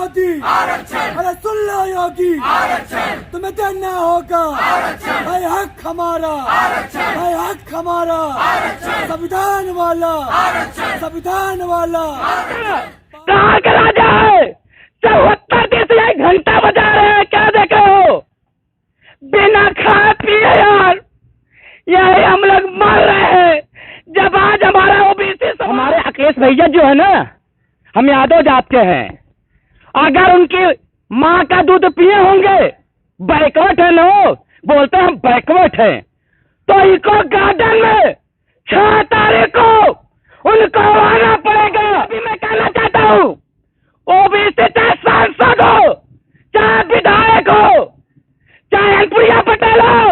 मोदी आरक्षण, अरे सुन लो योगी आरक्षण, तुम्हें देना होगा आरक्षण, भाई हक हमारा आरक्षण, भाई हक हमारा आरक्षण, संविधान वाला आरक्षण, संविधान वाला कहाँ का राजा है? 74 दिन से 1 घंटा बजा रहे हैं, क्या देख रहे हो? बिना खाए पिए यार यही हम लोग मर रहे हैं। जब आज हमारा ओबीसी हमारे अखिलेश भैया जो है ना, हम यादव जात के हैं, अगर उनकी माँ का दूध पिए होंगे, बैकवर्ड है ना, बोलते हैं हम बैकवर्ड हैं, तो इको गार्डन में 6 तारीख को उनको आना पड़ेगा। अभी मैं कहना चाहता हूँ, ओबीसी चाहे सांसद हो, चाहे विधायक हो, चाहे अनुप्रिया पटेल हो,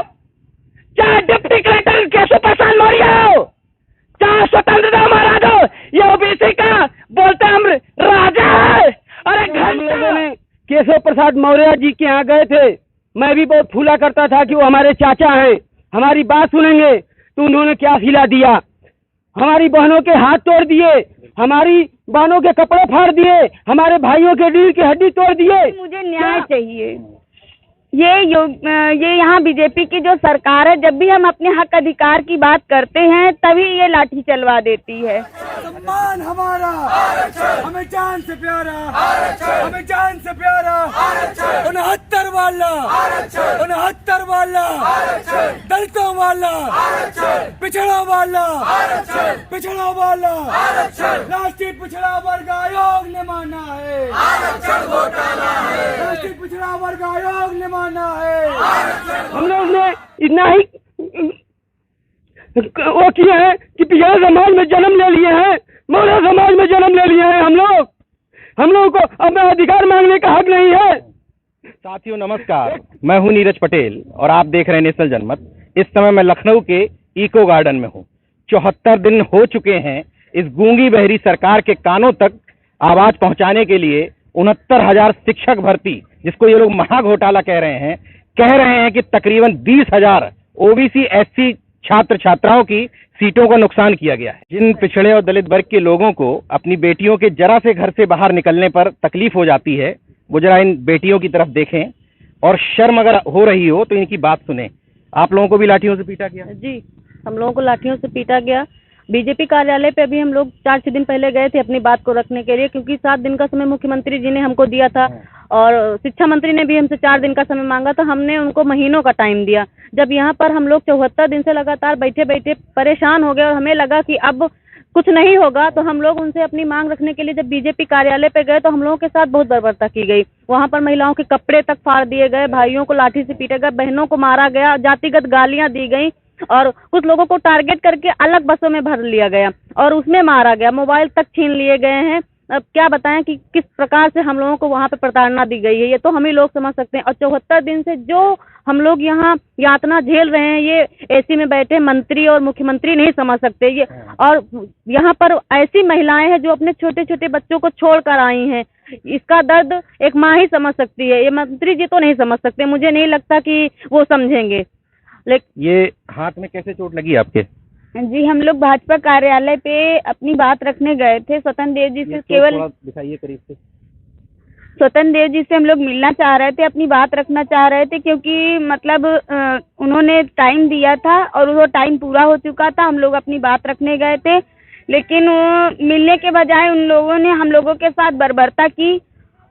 चाहे डिप्टी कलेक्टर केशव प्रसाद मौर्य हो, चाहे स्वतंत्रता महाराज हो, ये ओबीसी का बोलते हम राजा है। अरे घंटे में केशव प्रसाद मौर्य जी के यहाँ गए थे, मैं भी बहुत फूला करता था कि वो हमारे चाचा हैं, हमारी बात सुनेंगे, तो उन्होंने क्या हिला दिया, हमारी बहनों के हाथ तोड़ दिए, हमारी बहनों के कपड़े फाड़ दिए, हमारे भाइयों के रीढ़ की हड्डी तोड़ दिए। मुझे न्याय चाहिए। ये यहाँ बीजेपी की जो सरकार है, जब भी हम अपने हक अधिकार की बात करते हैं तभी ये लाठी चलवा देती है। सम्मान हमारा आरक्षण, हमें जान से प्यारा आरक्षण, हमें जान से प्यारा आरक्षण, 69 वाला आरक्षण, 69 वाला आरक्षण, दलितों वाला आरक्षण, पिछड़ा वाला आरक्षण, पिछड़ा वाला आरक्षण, राष्ट्रीय पिछड़ा वर्ग आयोग ने माना है आरक्षण घोटाला है, राष्ट्रीय पिछड़ा वर्ग आयोग ने माना है आरक्षण। हम लोग ने इतना ही वो किया है कि पिछड़ा समाज में जन्म ले लिए हैं, मौर्य समाज में जन्म ले लिए हैं। हम लोग को अपना अधिकार मांगने का हक नहीं है। साथियों नमस्कार, मैं हूं नीरज पटेल और आप देख रहे हैं नेशनल जनमत। इस समय मैं लखनऊ के इको गार्डन में हूं। 74 दिन हो चुके हैं इस गूंगी बहरी सरकार के कानों तक आवाज पहुंचाने के लिए 69,000 शिक्षक भर्ती, जिसको ये लोग महा घोटाला कह रहे हैं कि तकरीबन 20,000 ओबीसी एससी छात्र छात्राओं की सीटों का नुकसान किया गया है। जिन पिछड़े और दलित वर्ग के लोगों को अपनी बेटियों के जरा से घर से बाहर निकलने पर तकलीफ हो जाती है, वो जरा इन बेटियों की तरफ देखें और शर्म अगर हो रही हो तो इनकी बात सुने। आप लोगों को भी लाठियों से पीटा गया? जी, हम लोगों को लाठियों से पीटा गया। बीजेपी कार्यालय पे अभी हम लोग 4-6 दिन पहले गए थे अपनी बात को रखने के लिए, क्योंकि 7 दिन का समय मुख्यमंत्री जी ने हमको दिया था और शिक्षा मंत्री ने भी हमसे 4 दिन का समय मांगा था। हमने उनको महीनों का टाइम दिया। जब यहाँ पर हम लोग 74 दिन से लगातार बैठे बैठे परेशान हो गए और हमें लगा कि अब कुछ नहीं होगा, तो हम लोग उनसे अपनी मांग रखने के लिए जब बीजेपी कार्यालय पे गए तो हम लोगों के साथ बहुत बर्बरता की गई। वहाँ पर महिलाओं के कपड़े तक फाड़ दिए गए, भाइयों को लाठी से पीटा गया, बहनों को मारा गया, जातिगत गालियां दी गई और कुछ लोगों को टारगेट करके अलग बसों में भर लिया गया और उसमें मारा गया। मोबाइल तक छीन लिए गए हैं। अब क्या बताएं कि किस प्रकार से हम लोगों को वहाँ पे प्रताड़ना दी गई है, ये तो हम ही लोग समझ सकते हैं। और 74 दिन से जो हम लोग यहाँ यातना झेल रहे हैं, ये एसी में बैठे मंत्री और मुख्यमंत्री नहीं समझ सकते। ये और यहाँ पर ऐसी महिलाएं हैं जो अपने छोटे छोटे बच्चों को छोड़ कर आई हैं, इसका दर्द एक माँ ही समझ सकती है। ये मंत्री जी तो नहीं समझ सकते, मुझे नहीं लगता कि वो समझेंगे। लेकिन ये हाथ में कैसे चोट लगी आपके? जी, हम लोग भाजपा कार्यालय पे अपनी बात रखने गए थे। स्वतंत्र देव जी से केवल दिखाइए करीब से। स्वतंत्र देव जी से हम लोग मिलना चाह रहे थे, अपनी बात रखना चाह रहे थे, क्योंकि मतलब उन्होंने टाइम दिया था और वो टाइम पूरा हो चुका था। हम लोग अपनी बात रखने गए थे, लेकिन मिलने के बजाय उन लोगों ने हम लोगों के साथ बर्बरता की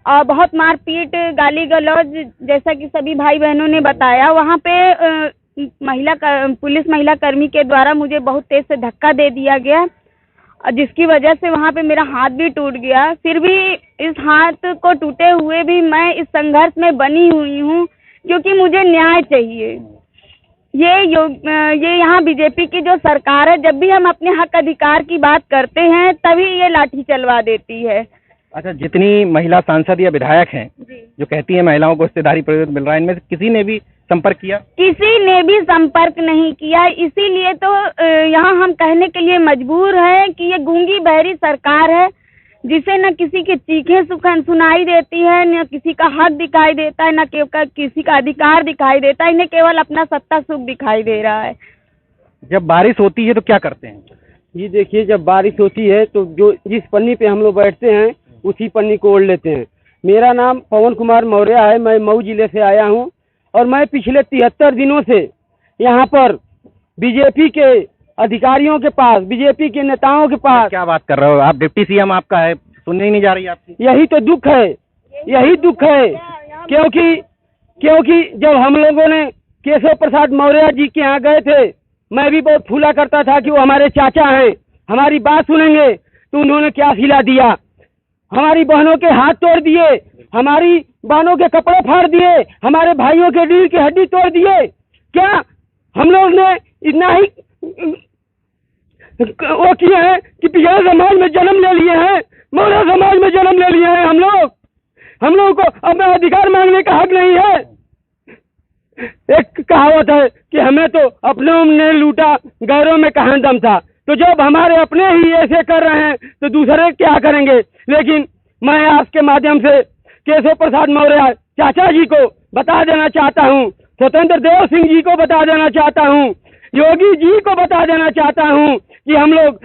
और बहुत मारपीट, गाली गलौज, जैसा कि सभी भाई बहनों ने बताया। वहाँ पे पुलिस महिला कर्मी के द्वारा मुझे बहुत तेज से धक्का दे दिया गया, जिसकी वजह से वहाँ पे मेरा हाथ भी टूट गया। फिर भी इस हाथ को टूटे हुए भी मैं इस संघर्ष में बनी हुई हूँ, क्योंकि मुझे न्याय चाहिए। ये यहाँ बीजेपी की जो सरकार है, जब भी हम अपने हक अधिकार की बात करते हैं तभी ये लाठी चलवा देती है। अच्छा, जितनी महिला सांसद या विधायक हैं जो कहती हैं महिलाओं को हिस्सेदारी प्रयोजन मिल रहा है, इनमें से किसी ने भी संपर्क किया? किसी ने भी संपर्क नहीं किया। इसीलिए तो यहाँ हम कहने के लिए मजबूर है कि ये गूंगी बहरी सरकार है, जिसे न किसी की चीखें सुनाई देती है, न किसी का हक दिखाई देता है, न किसी का अधिकार दिखाई देता है। इन्हें केवल अपना सत्ता सुख दिखाई दे रहा है। जब बारिश होती है तो क्या करते हैं? ये देखिए, जब बारिश होती है तो जो जिस पन्नी पे हम लोग बैठते हैं उसी पन्नी को ओढ़ लेते हैं। मेरा नाम पवन कुमार मौर्य है। मैं मऊ जिले से आया हूं और मैं पिछले 73 दिनों से यहाँ पर बीजेपी के अधिकारियों के पास, बीजेपी के नेताओं के पास। क्या बात कर रहे हो आप? डिप्टी सीएम आपका है, सुनने ही नहीं जा रही आपकी। यही तो दुख है, यही दुख है, क्योंकि जब हम लोगों ने केशव प्रसाद मौर्य जी के यहाँ गए थे, मैं भी बहुत फूला करता था कि वो हमारे चाचा हैं, हमारी बात सुनेंगे, तो उन्होंने क्या सिला दिया? हमारी बहनों के हाथ तोड़ दिए, हमारी बहनों के कपड़े फाड़ दिए, हमारे भाइयों के रीढ़ की हड्डी तोड़ दिए। क्या हम लोग ने इतना ही वो किए हैं कि पिछड़े समाज में जन्म ले लिए हैं, मौर्य समाज में जन्म ले लिए हैं? हम लोगों को अपना अधिकार मांगने का हक नहीं है। एक कहावत है कि हमें तो अपनों ने लूटा, गैरों में कहाँ दम था। तो जब हमारे अपने ही ऐसे कर रहे हैं तो दूसरे क्या करेंगे? लेकिन मैं आपके माध्यम से केशव प्रसाद मौर्य चाचा जी को बता देना चाहता हूँ, स्वतंत्र देव सिंह जी को बता देना चाहता हूँ, योगी जी को बता देना चाहता हूँ कि हम लोग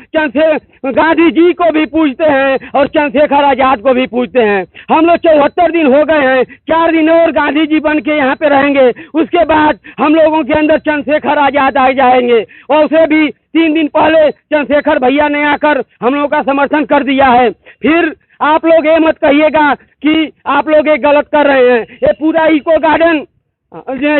गांधी जी को भी पूछते हैं और चंद्रशेखर आजाद को भी पूछते हैं। हम लोग 74 दिन हो गए हैं, 4 दिन और गांधी जी बन के यहाँ पे रहेंगे, उसके बाद हम लोगों के अंदर चंद्रशेखर आजाद आ जाएंगे। और उसे भी 3 दिन पहले चंद्रशेखर भैया ने आकर हम लोगों का समर्थन कर दिया है। फिर आप लोग ये मत कहिएगा कि आप लोग ये गलत कर रहे हैं। ये पूरा इको गार्डन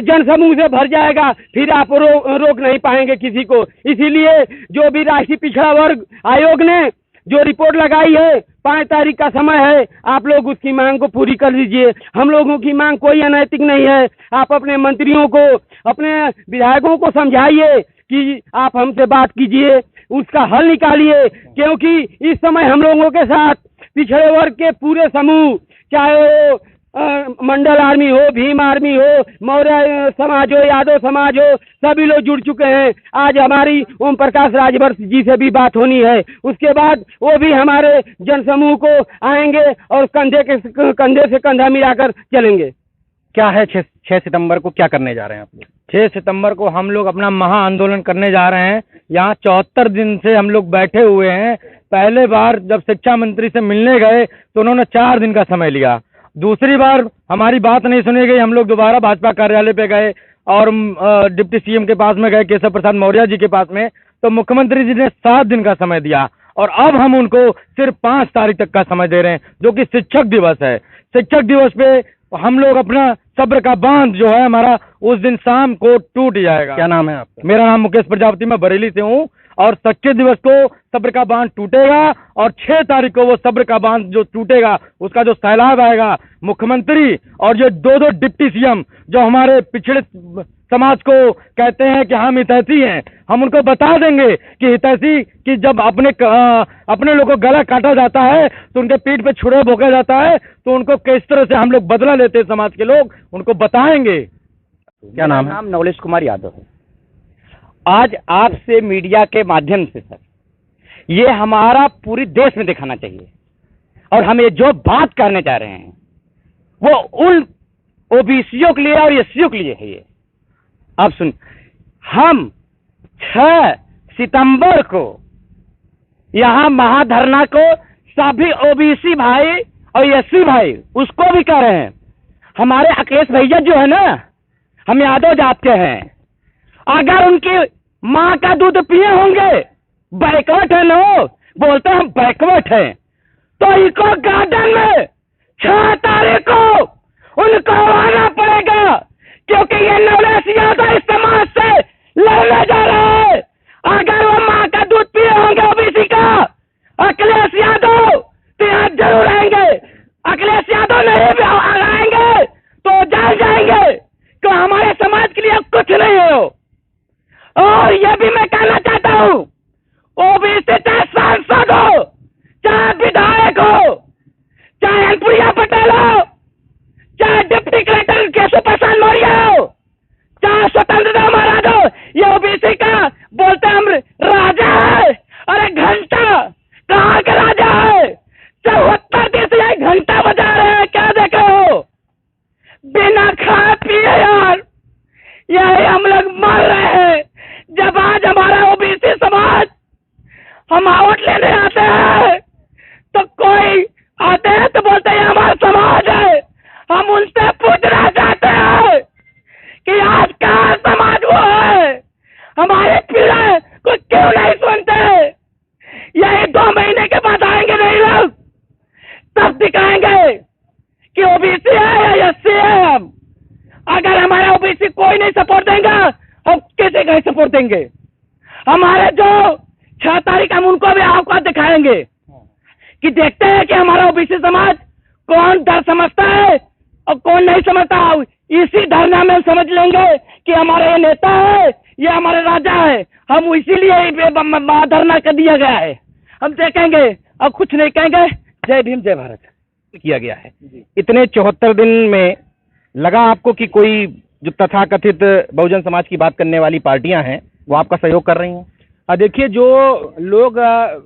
जन समूह से भर जाएगा, फिर आप रोक नहीं पाएंगे किसी को। इसीलिए जो भी राष्ट्रीय पिछड़ा वर्ग आयोग ने जो रिपोर्ट लगाई है, 5 तारीख का समय है, आप लोग उसकी मांग को पूरी कर लीजिए। हम लोगों की मांग कोई अनैतिक नहीं है। आप अपने मंत्रियों को, अपने विधायकों को समझाइए कि आप हमसे बात कीजिए, उसका हल निकालिए, क्योंकि इस समय हम लोगों के साथ पिछड़े वर्ग के पूरे समूह, चाहे वो मंडल आर्मी हो, भीम आर्मी हो, मौर्य समाज हो, यादव समाज हो, सभी लोग जुड़ चुके हैं। आज हमारी ओम प्रकाश राजभर जी से भी बात होनी है, उसके बाद वो भी हमारे जनसमूह को आएंगे और कंधे से कंधा मिलाकर चलेंगे। क्या है 6 सितंबर को क्या करने जा रहे हैं आप लोग? 6 सितंबर को हम लोग अपना महा आंदोलन करने जा रहे हैं। यहाँ 74 दिन से हम लोग बैठे हुए हैं। पहले बार जब शिक्षा मंत्री से मिलने गए तो उन्होंने 4 दिन का समय लिया। दूसरी बार हमारी बात नहीं सुनी गई, हम लोग दोबारा भाजपा कार्यालय पे गए और डिप्टी सीएम के पास में गए, केशव प्रसाद मौर्य जी के पास में, तो मुख्यमंत्री जी ने 7 दिन का समय दिया और अब हम उनको सिर्फ 5 तारीख तक का समय दे रहे हैं, जो कि शिक्षक दिवस है। शिक्षक दिवस पे हम लोग अपना सब्र का बांध जो है हमारा उस दिन शाम को टूट जाएगा। क्या नाम है आपका? मेरा नाम मुकेश प्रजापति, मैं बरेली से हूँ। और शिक्षक दिवस को सब्र का बांध टूटेगा और 6 तारीख को वो सब्र का बांध जो टूटेगा उसका जो सैलाब आएगा, मुख्यमंत्री और जो 2 डिप्टी सीएम जो हमारे पिछड़े समाज को कहते हैं कि हम हितैषी हैं, हम उनको बता देंगे कि हितैषी कि जब अपने लोगों को गला काटा जाता है तो उनके पीठ पे छुरे भोंका जाता है, तो उनको किस तरह से हम लोग बदला लेते हैं समाज के लोग, उनको बताएंगे। क्या नाम है? नाम नवलेश कुमार यादव है। आज आपसे मीडिया के माध्यम से सर, ये हमारा पूरी देश में दिखाना चाहिए और हम ये जो बात करने जा रहे हैं वो उन ओबीसीओं के लिए और एससीओं के लिए है। ये आप सुन, हम 6 सितंबर को यहाँ महाधरना को सभी ओबीसी भाई और एससी भाई उसको भी कह रहे हैं। हमारे अखिलेश भैया जो है ना, हम यादव जात के हैं, अगर उनकी माँ का दूध पिए होंगे, बैकवर्ड है ना, बोलते हैं हम बैकवर्ड हैं, तो इको गार्डन में 6 तारीख को उनको आना पड़ेगा, क्योंकि ये नवलेश यादव इस समाज से लड़ने जा रहा है। अगर वो माँ का दूध पिए होंगे ओबीसी का अखिलेश यादव तो यहाँ जरूर आएंगे। अखिलेश यादव नहीं भी आएंगे तो जान जाएंगे कि हमारे समाज के लिए कुछ नहीं हो। और ये भी मैं कहना चाहता हूँ, ओबीसी चाहे सांसद हो, चाहे विधायक हो, चाहे अनुप्रिया पटेल हो, चाहे डिप्टी कलेक्टर केशव प्रसाद मौर्य हो, चाहे स्वतंत्र देव महाराज हो, ये ओबीसी का बोलते हम राजा है। अरे घंटा कहाँ का राजा है? 74 दिन से ये घंटा बजा रहे हैं, क्या देख रहे हो? बिना खाए पिए यार यही हम लोग मर रहे हैं। जब आज हमारा ओबीसी समाज हम वोट लेने आते हैं तो कोई आते हैं तो बोलते हैं हमारा समाज है, दिखाएंगे। हमारे जो 6 तारीख हम उनको भी औकात दिखाएंगे कि देखते हैं कि हमारा ओबीसी समाज कौन डर समझता है और कौन नहीं समझता। इसी धरना में समझ लेंगे कि हमारा ये नेता है, ये हमारे राजा है। हम इसीलिए धरना कर दिया गया है। हम देखेंगे और कुछ नहीं कहेंगे। जय भीम, जय भारत किया गया है। इतने 74 दिन में लगा आपको कि कोई जो तथाकथित बहुजन समाज की बात करने वाली पार्टियां हैं वो आपका सहयोग कर रही हैं? देखिए, जो लोग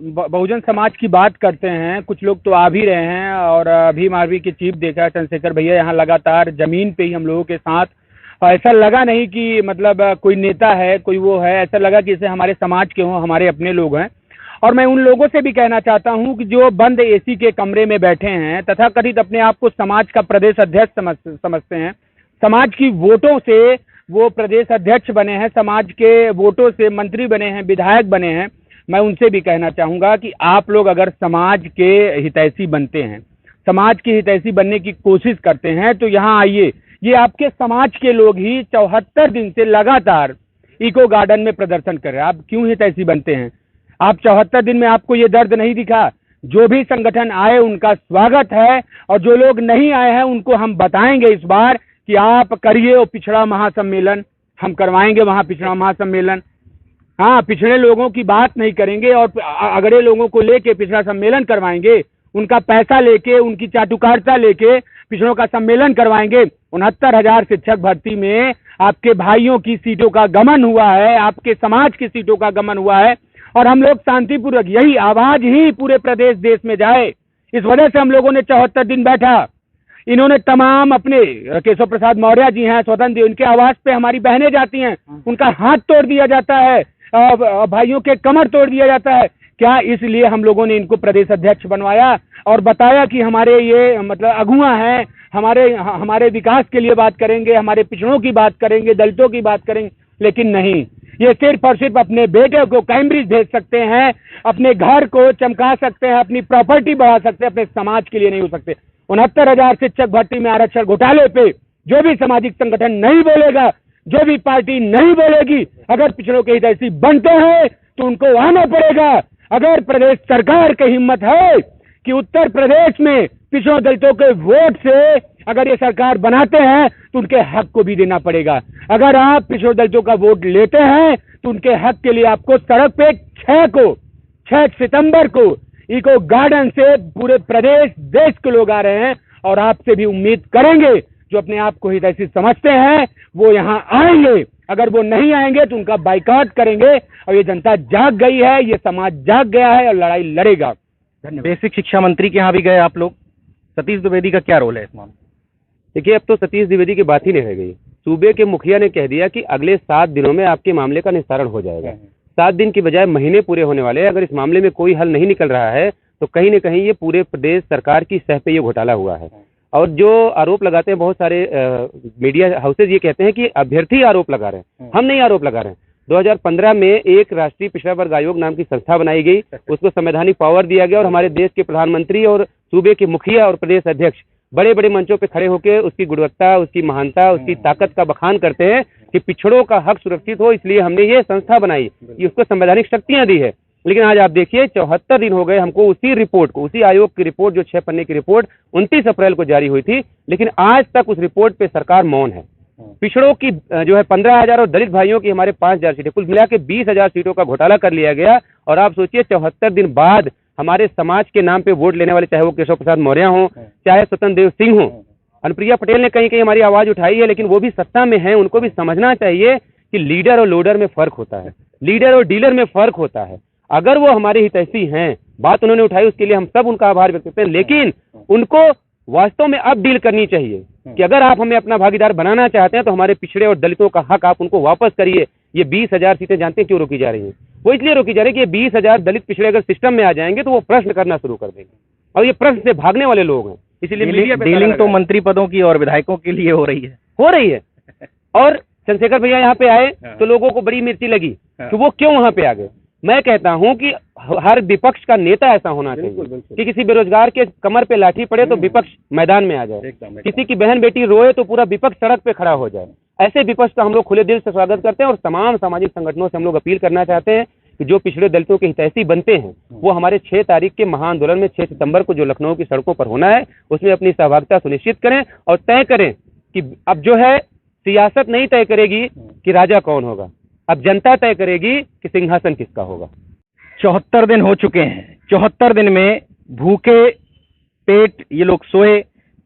बहुजन समाज की बात करते हैं, कुछ लोग तो आ भी रहे हैं और भीम आर्मी के चीफ देखा चंद्रशेखर भैया यहाँ लगातार जमीन पे ही हम लोगों के साथ। ऐसा लगा नहीं कि मतलब कोई नेता है, कोई वो है, ऐसा लगा कि जैसे हमारे समाज के हों, हमारे अपने लोग हैं। और मैं उन लोगों से भी कहना चाहता हूं कि जो बंद एसी के कमरे में बैठे हैं, तथाकथित अपने आप को समाज का प्रदेश अध्यक्ष समझते हैं, समाज की वोटों से वो प्रदेश अध्यक्ष बने हैं, समाज के वोटों से मंत्री बने हैं, विधायक बने हैं, मैं उनसे भी कहना चाहूंगा कि आप लोग अगर समाज के हितैषी बनते हैं, समाज के हितैषी बनने की कोशिश करते हैं, तो यहाँ आइए। ये आपके समाज के लोग ही 74 दिन से लगातार इको गार्डन में प्रदर्शन कर रहे हैं। आप क्यों हितैषी बनते हैं? आप 74 दिन में आपको ये दर्द नहीं दिखा? जो भी संगठन आए उनका स्वागत है, और जो लोग नहीं आए हैं उनको हम बताएंगे इस बार कि आप करिए वो पिछड़ा महासम्मेलन, हम करवाएंगे वहाँ पिछड़ा महासम्मेलन। हाँ, पिछड़े लोगों की बात नहीं करेंगे और अगड़े लोगों को लेके पिछड़ा सम्मेलन करवाएंगे, उनका पैसा लेके, उनकी चाटुकारिता लेके पिछड़ों का सम्मेलन करवाएंगे। 69,000 शिक्षक भर्ती में आपके भाइयों की सीटों का गमन हुआ है, आपके समाज की सीटों का गमन हुआ है, और हम लोग शांतिपूर्वक, यही आवाज ही पूरे प्रदेश देश में जाए, इस वजह से हम लोगों ने 74 दिन बैठा। इन्होंने तमाम अपने केशव प्रसाद मौर्य जी हैं, स्वतंत्र, उनके आवाज पे हमारी बहनें जाती हैं, उनका हाथ तोड़ दिया जाता है, भाइयों के कमर तोड़ दिया जाता है। क्या इसलिए हम लोगों ने इनको प्रदेश अध्यक्ष बनवाया और बताया कि हमारे ये मतलब अगुआ हैं, हमारे विकास के लिए बात करेंगे, हमारे पिछड़ों की बात करेंगे, दलितों की बात करेंगे? लेकिन नहीं, ये सिर्फ और सिर्फ अपने बेटे को कैम्ब्रिज भेज सकते हैं, अपने घर को चमका सकते हैं, अपनी प्रॉपर्टी बढ़ा सकते हैं, अपने समाज के लिए नहीं हो सकते। 69,000 शिक्षक भर्ती में आरक्षण घोटाले पे जो भी सामाजिक संगठन नहीं बोलेगा, जो भी पार्टी नहीं बोलेगी, अगर पिछड़ों के हितैषी बनते हैं तो उनको आना पड़ेगा। अगर प्रदेश सरकार की हिम्मत है कि उत्तर प्रदेश में पिछड़ों दलितों के वोट से अगर ये सरकार बनाते हैं तो उनके हक को भी देना पड़ेगा। अगर आप पिछड़ों दलितों का वोट लेते हैं तो उनके हक के लिए आपको सड़क पे 6 सितंबर को इको गार्डन से पूरे प्रदेश देश के लोग आ रहे हैं, और आपसे भी उम्मीद करेंगे जो अपने आप को हितैषी समझते हैं वो यहाँ आएंगे। अगर वो नहीं आएंगे तो उनका बाइकआउट करेंगे, और ये जनता जाग गई है, ये समाज जाग गया है और लड़ाई लड़ेगा। धन्यवाद। बेसिक शिक्षा मंत्री के यहाँ भी गए आप लोग, सतीश द्विवेदी का क्या रोल है इस मामले? देखिए, अब तो सतीश द्विवेदी की बात ही नहीं रह गई। सूबे के मुखिया ने कह दिया कि अगले 7 दिनों में आपके मामले का निस्तारण हो जाएगा। 7 दिन की बजाय महीने पूरे होने वाले हैं। अगर इस मामले में कोई हल नहीं निकल रहा है तो कहीं न कहीं ये पूरे प्रदेश सरकार की सह पे ये घोटाला हुआ है। और जो आरोप लगाते हैं बहुत सारे मीडिया हाउसेज, ये कहते हैं कि अभ्यर्थी आरोप लगा रहे हैं, हम नहीं आरोप लगा रहे हैं। 2015 में एक राष्ट्रीय पिछड़ा वर्ग आयोग नाम की संस्था बनाई गई, उसको संवैधानिक पावर दिया गया, और हमारे देश के प्रधानमंत्री और सूबे के मुखिया और प्रदेश अध्यक्ष बड़े बड़े मंचों पे खड़े होकर उसकी गुणवत्ता, उसकी महानता, उसकी ताकत का बखान करते हैं कि पिछड़ों का हक सुरक्षित हो, इसलिए हमने ये संस्था बनाई, ये उसको संवैधानिक शक्तियां दी है। लेकिन आज आप देखिए 74 दिन हो गए हमको उसी रिपोर्ट को, उसी आयोग की रिपोर्ट, जो 6 पन्ने की रिपोर्ट 29 अप्रैल को जारी हुई थी, लेकिन आज तक उस रिपोर्ट पे सरकार मौन है। पिछड़ों की जो है 15,000 और दलित भाइयों की हमारे 5,000 सीटें, कुल मिला के 20,000 सीटों का घोटाला कर लिया गया। और आप सोचिए 74 दिन बाद हमारे समाज के नाम पे वोट लेने वाले, चाहे वो केशव प्रसाद मौर्य हों, चाहे स्वतंत्र देव सिंह हों, अनुप्रिया पटेल ने कहीं कहीं हमारी आवाज उठाई है, लेकिन वो भी सत्ता में है, उनको भी समझना चाहिए कि लीडर और लोडर में फर्क होता है, लीडर और डीलर में फर्क होता है। अगर वो हमारे हितैषी हैं, बात उन्होंने उठाई, उसके लिए हम सब उनका आभार व्यक्त करते हैं, लेकिन उनको वास्तव में अब डील करनी चाहिए कि अगर आप हमें अपना भागीदार बनाना चाहते हैं तो हमारे पिछड़े और दलितों का हक आप उनको वापस करिए। ये 20,000 सीटें जानते हैं क्यों रोकी जा रही हैं? वो इसलिए रोकी जा रही है कि ये 20,000 दलित पिछड़े अगर सिस्टम में आ जाएंगे तो वो प्रश्न करना शुरू कर देंगे, और ये प्रश्न से भागने वाले लोग हैं। इसलिए मीडिया पे डीलिंग तो मंत्री पदों की और विधायकों के लिए हो रही है। और चंद्रशेखर भैया यहाँ पे आए तो लोगों को बड़ी मिर्ची लगी कि वो क्यों वहाँ पे आ गए। मैं कहता हूँ कि हर विपक्ष का नेता ऐसा होना चाहिए कि किसी बेरोजगार के कमर पे लाठी पड़े तो विपक्ष मैदान में आ जाए, किसी की बहन बेटी रोए तो पूरा विपक्ष सड़क पे खड़ा हो जाए। ऐसे विपक्ष का हम लोग खुले दिल से स्वागत करते हैं और तमाम सामाजिक संगठनों से हम लोग अपील करना चाहते हैं कि जो पिछड़े दलितों के हितैषी बनते हैं वो हमारे 6 तारीख के महाआंदोलन में 6 सितंबर को जो लखनऊ की सड़कों पर होना है उसमें अपनी सहभागिता सुनिश्चित करें और तय करें कि अब जो है सियासत नहीं तय करेगी कि राजा कौन होगा, अब जनता तय करेगी कि सिंहासन किसका होगा। 74 दिन हो चुके हैं। 74 दिन में भूखे पेट ये लोग सोए,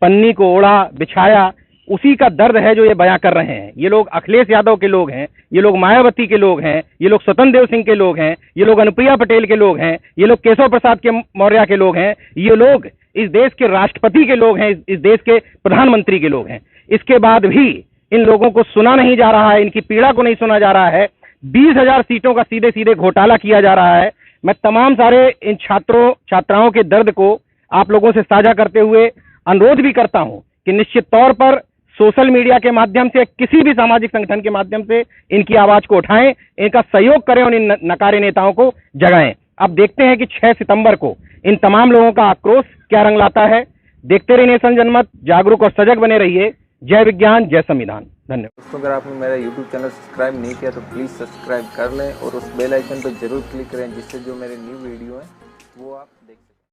पन्नी को ओढ़ा बिछाया, उसी का दर्द है जो ये बयां कर रहे हैं। ये लोग अखिलेश यादव के लोग हैं, ये लोग मायावती के लोग हैं, ये लोग स्वतंत्र देव सिंह के लोग हैं, ये लोग अनुप्रिया पटेल के लोग हैं, ये लोग केशव प्रसाद के मौर्य के लोग हैं, ये लोग इस देश के राष्ट्रपति के लोग हैं, इस देश के प्रधानमंत्री के लोग हैं। इसके बाद भी इन लोगों को सुना नहीं जा रहा है, इनकी पीड़ा को नहीं सुना जा रहा है। 20,000 सीटों का सीधे सीधे घोटाला किया जा रहा है। मैं तमाम सारे इन छात्रों छात्राओं के दर्द को आप लोगों से साझा करते हुए अनुरोध भी करता हूं कि निश्चित तौर पर सोशल मीडिया के माध्यम से, किसी भी सामाजिक संगठन के माध्यम से इनकी आवाज को उठाएं, इनका सहयोग करें और इन नकारे नेताओं को जगाएं। अब देखते हैं कि 6 सितंबर को इन तमाम लोगों का आक्रोश क्या रंग लाता है। देखते रहिए नेशन जनमत, जागरूक और सजग बने रहिए। जय विज्ञान, जय संविधान। धन्यवाद दोस्तों, अगर आपने मेरा YouTube चैनल सब्सक्राइब नहीं किया तो प्लीज़ सब्सक्राइब कर लें और उस बेल आइकन पर जरूर क्लिक करें जिससे जो मेरे न्यू वीडियो हैं वो आप